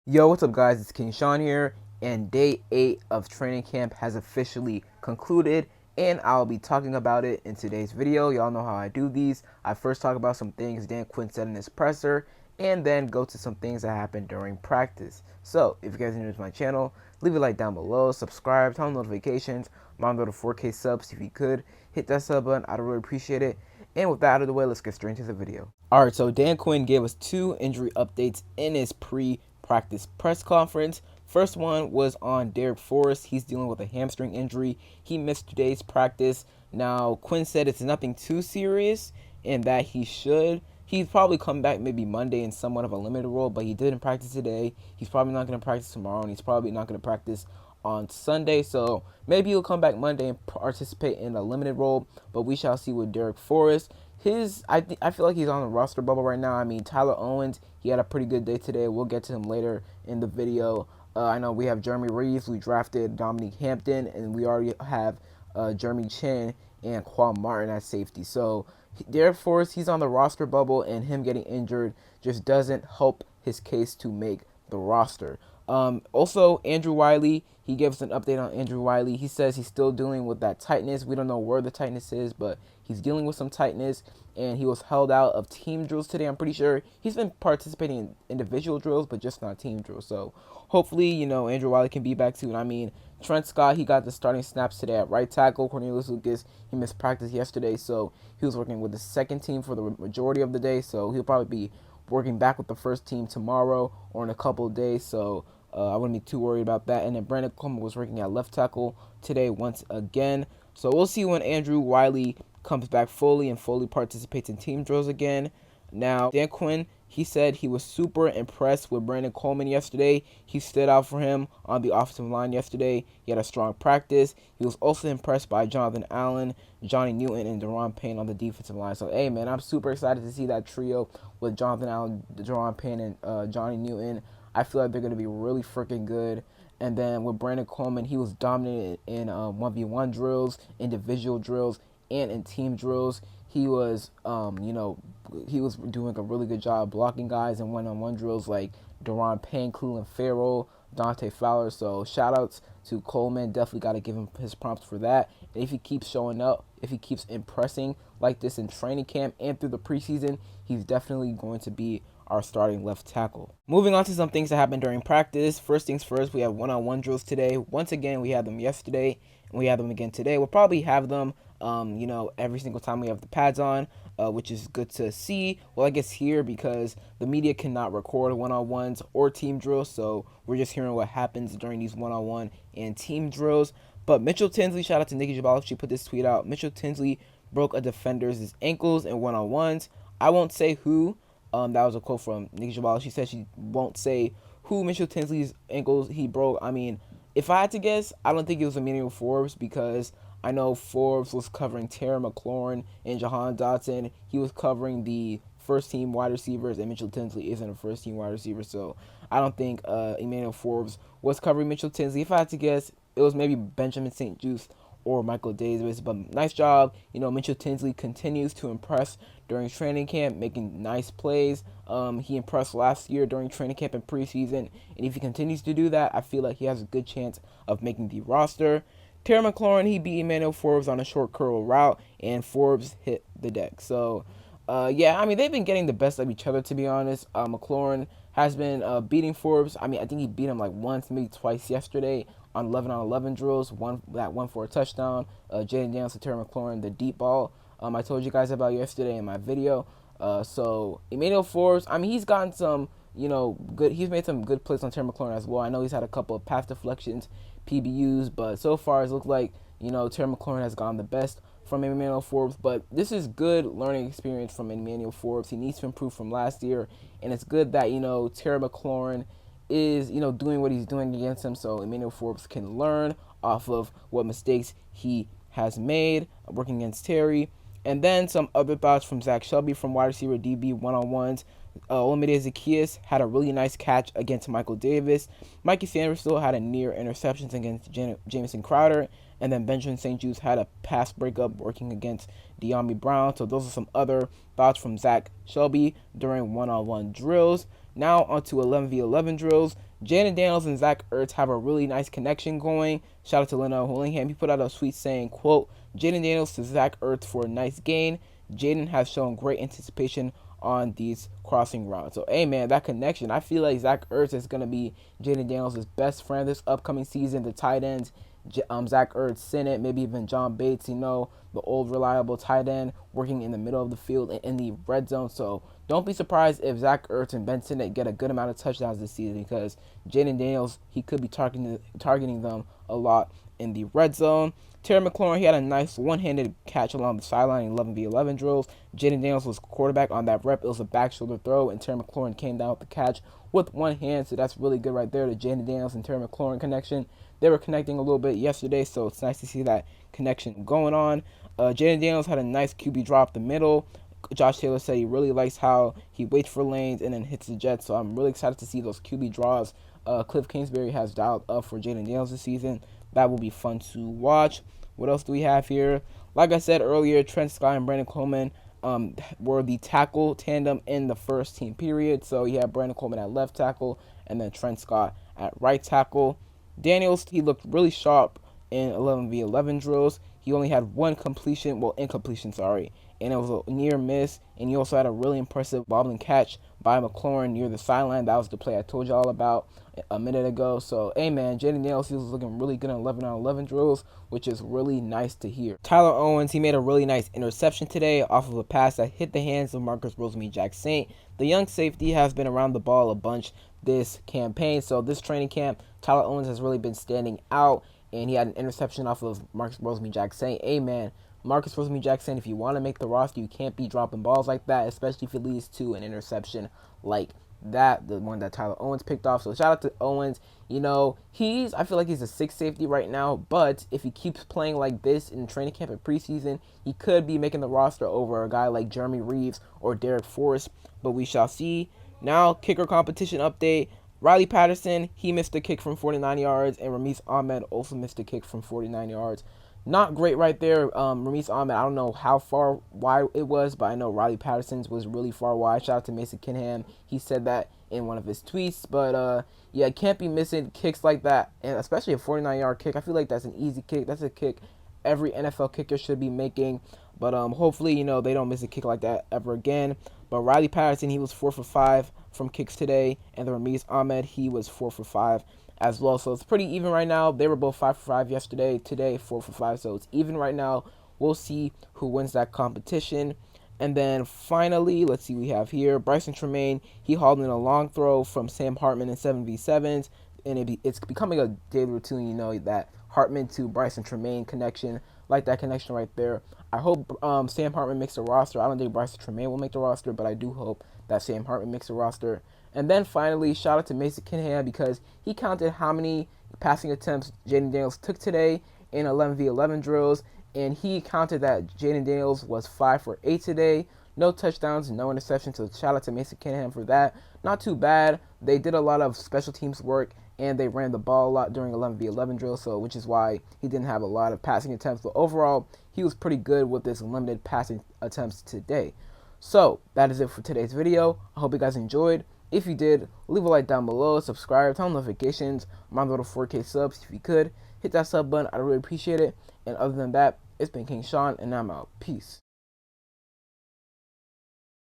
Yo, what's up, guys? It's King Sean here, and day 8 of training camp has officially concluded, and I'll be talking about it in today's video. Y'all know how I do these. I first talk about some things Dan Quinn said in his presser, and then go to some things that happened during practice. So, if you guys are new to my channel, leave a like down below, subscribe, turn on notifications, monitor the 4K subs if you could. Hit that sub button, I'd really appreciate it. And with that out of the way, let's get straight into the video. Alright, so Dan Quinn gave us 2 injury updates in his pre-practice press conference. First one was on Derek Forrest. He's dealing with a hamstring injury. He missed today's practice. Now, Quinn said it's nothing too serious and that he's probably come back maybe Monday in somewhat of a limited role, but he didn't practice today. He's probably not going to practice tomorrow, and he's probably not going to practice on Sunday. So maybe he'll come back Monday and participate in a limited role, but we shall see with Derek Forrest. I feel like he's on the roster bubble right now. I mean, Tyler Owens, he had a pretty good day today. We'll get to him later in the video. I know we have Jeremy Reeves. We drafted Dominique Hampton, and we already have Jeremy Chin and Quan Martin at safety. So Derek Forrest, he's on the roster bubble, and him getting injured just doesn't help his case to make the roster. Also, Andrew Wiley, he gave us an update on Andrew Wiley. He says he's still dealing with that tightness. We don't know where the tightness is, but he's dealing with some tightness, and he was held out of team drills today. I'm pretty sure he's been participating in individual drills, but just not team drills. So hopefully, Andrew Wiley can be back soon. I mean, Trent Scott, he got the starting snaps today at right tackle. Cornelius Lucas, he missed practice yesterday, so he was working with the second team for the majority of the day. So he'll probably be working back with the first team tomorrow or in a couple of days. So I wouldn't be too worried about that. And then Brandon Coleman was working at left tackle today once again. So we'll see when Andrew Wiley comes back fully and fully participates in team drills again. Now, Dan Quinn, he said he was super impressed with Brandon Coleman yesterday. He stood out for him on the offensive line yesterday. He had a strong practice. He was also impressed by Jonathan Allen, Johnny Newton, and Deron Payne on the defensive line. So, hey, man, I'm super excited to see that trio with Jonathan Allen, Deron Payne, and Johnny Newton. I feel like they're going to be really freaking good. And then with Brandon Coleman, he was dominant in 1v1 drills, individual drills, and in team drills. He was, he was doing a really good job blocking guys in one-on-one drills like Deron Payne, Cleveland Farrell, Dante Fowler. So shout outs to Coleman. Definitely got to give him his prompts for that. And if he keeps showing up, if he keeps impressing like this in training camp and through the preseason, he's definitely going to be our starting left tackle. Moving on to some things that happened during practice. First things first, we have one-on-one drills today. Once again, we had them yesterday, and we have them again today. We'll probably have them, every single time we have the pads on, which is good to see. Well, I guess here because the media cannot record one-on-ones or team drills, so we're just hearing what happens during these one-on-one and team drills. But Mitchell Tinsley, shout out to Nikki Jabaloff, she put this tweet out. Mitchell Tinsley broke a defender's ankles in one-on-ones. I won't say who. That was a quote from Nikki Jabaloff. She said she won't say who Mitchell Tinsley's ankles he broke. I mean, if I had to guess, I don't think it was Emmanuel Forbes because I know Forbes was covering Terry McLaurin and Jahan Dotson. He was covering the first-team wide receivers, and Mitchell Tinsley isn't a first-team wide receiver. So I don't think Emmanuel Forbes was covering Mitchell Tinsley. If I had to guess, it was maybe Benjamin St-Juste or Michael Davis, but nice job. Mitchell Tinsley continues to impress during training camp, making nice plays. He impressed last year during training camp and preseason, and if he continues to do that, I feel like he has a good chance of making the roster. Terry McLaurin, he beat Emmanuel Forbes on a short curl route, and Forbes hit the deck. So, yeah, I mean, they've been getting the best of each other, to be honest. McLaurin has been beating Forbes. I mean, I think he beat him like once, maybe twice yesterday on 11-on-11 drills. One for a touchdown. Jayden Daniels to Terry McLaurin, the deep ball. I told you guys about yesterday in my video. So Emmanuel Forbes, I mean, he's gotten some, good. He's made some good plays on Terry McLaurin as well. I know he's had a couple of pass deflections, PBUs, but so far it looks like Terry McLaurin has gotten the best from Emmanuel Forbes. But this is good learning experience from Emmanuel Forbes. He needs to improve from last year, and it's good that Terry McLaurin is doing what he's doing against him, so Emmanuel Forbes can learn off of what mistakes he has made working against Terry. And then some other thoughts from Zach Shelby from wide receiver DB one-on-ones. Olamide Zaccheaus had a really nice catch against Michael Davis. Mikey Sanders still had a near interceptions against Jamison Crowder. And then Benjamin St-Juste had a pass breakup working against De'Ami Brown. So those are some other thoughts from Zach Shelby during one-on-one drills. Now onto 11v11 drills. Jayden Daniels and Zach Ertz have a really nice connection going. Shout out to Leno Willingham. He put out a tweet saying, quote, Jayden Daniels to Zach Ertz for a nice gain. Jayden has shown great anticipation on these crossing routes. So, hey, man, that connection. I feel like Zach Ertz is going to be Jayden Daniels' best friend this upcoming season. The tight ends, Zach Ertz, Sinnott, maybe even John Bates, the old reliable tight end working in the middle of the field and in the red zone. So don't be surprised if Zach Ertz and Ben Sinnott get a good amount of touchdowns this season, because Jayden Daniels, he could be targeting them a lot in the red zone. Terry McLaurin, he had a nice one-handed catch along the sideline in 11v11 drills. Jayden Daniels was quarterback on that rep. It was a back shoulder throw, and Terry McLaurin came down with the catch with one hand, so that's really good right there, the Jayden Daniels and Terry McLaurin connection. They were connecting a little bit yesterday, so it's nice to see that connection going on. Jayden Daniels had a nice QB drop the middle. Josh Taylor said he really likes how he waits for lanes and then hits the jet, so I'm really excited to see those QB draws Cliff Kingsbury has dialed up for Jayden Daniels this season. That will be fun to watch. What else do we have here? Like I said earlier, Trent Scott and Brandon Coleman were the tackle tandem in the first team period. So you have Brandon Coleman at left tackle and then Trent Scott at right tackle. Daniels, he looked really sharp in 11v11 drills. He only had one incompletion, and it was a near miss. And he also had a really impressive wobbling catch by McLaurin near the sideline. That was the play I told you all about a minute ago. So, hey man, Jayden Daniels, he was looking really good in 11-on-11 drills, which is really nice to hear. Tyler Owens, he made a really nice interception today off of a pass that hit the hands of Marcus Rosemy-Jacksaint. The young safety has been around the ball a bunch this campaign, so this training camp, Tyler Owens has really been standing out, and he had an interception off of Marcus Rosemy-Jacksaint. Hey man, Marcus Rosemy-Jacksaint, if you want to make the roster, you can't be dropping balls like that, especially if it leads to an interception like that, the one that Tyler Owens picked off. So shout out to Owens. I feel like he's a sixth safety right now, but if he keeps playing like this in training camp and preseason, he could be making the roster over a guy like Jeremy Reeves or Derek Forrest, but we shall see. Now, kicker competition update. Riley Patterson, he missed a kick from 49 yards, and Ramis Ahmed also missed a kick from 49 yards. Not great right there. Ramis Ahmed, I don't know how far wide it was, but I know Riley Patterson's was really far wide. Shout out to Mason Kinham. He said that in one of his tweets. But, yeah, can't be missing kicks like that, and especially a 49-yard kick. I feel like that's an easy kick. That's a kick every NFL kicker should be making. But hopefully, they don't miss a kick like that ever again. But Riley Patterson, he was 4 for 5 from kicks today. And then Ramis Ahmed, he was 4 for 5 as well. So it's pretty even right now. They were both 5 for 5 yesterday. Today, 4 for 5. So it's even right now. We'll see who wins that competition. And then finally, let's see, we have here Bryson Tremaine. He hauled in a long throw from Sam Hartman in 7v7s. And it's becoming a daily routine, that Hartman to Bryson Tremaine connection. Like that connection right there. I hope Sam Hartman makes the roster. I don't think Bryson Tremaine will make the roster, but I do hope that Sam Hartman makes the roster. And then finally, shout out to Mason Kinham, because he counted how many passing attempts Jayden Daniels took today in 11v11 drills, and he counted that Jayden Daniels was 5 for 8 today. No touchdowns, no interceptions, so shout out to Mason Kinham for that. Not too bad. They did a lot of special teams work, and they ran the ball a lot during 11v11 drills, so which is why he didn't have a lot of passing attempts. But overall, he was pretty good with his limited passing attempts today. So that is it for today's video. I hope you guys enjoyed. If you did, leave a like down below, subscribe, turn on notifications. I'm on the road to 4K subs. If you could, hit that sub button. I'd really appreciate it. And other than that, it's been King Sean, and I'm out. Peace.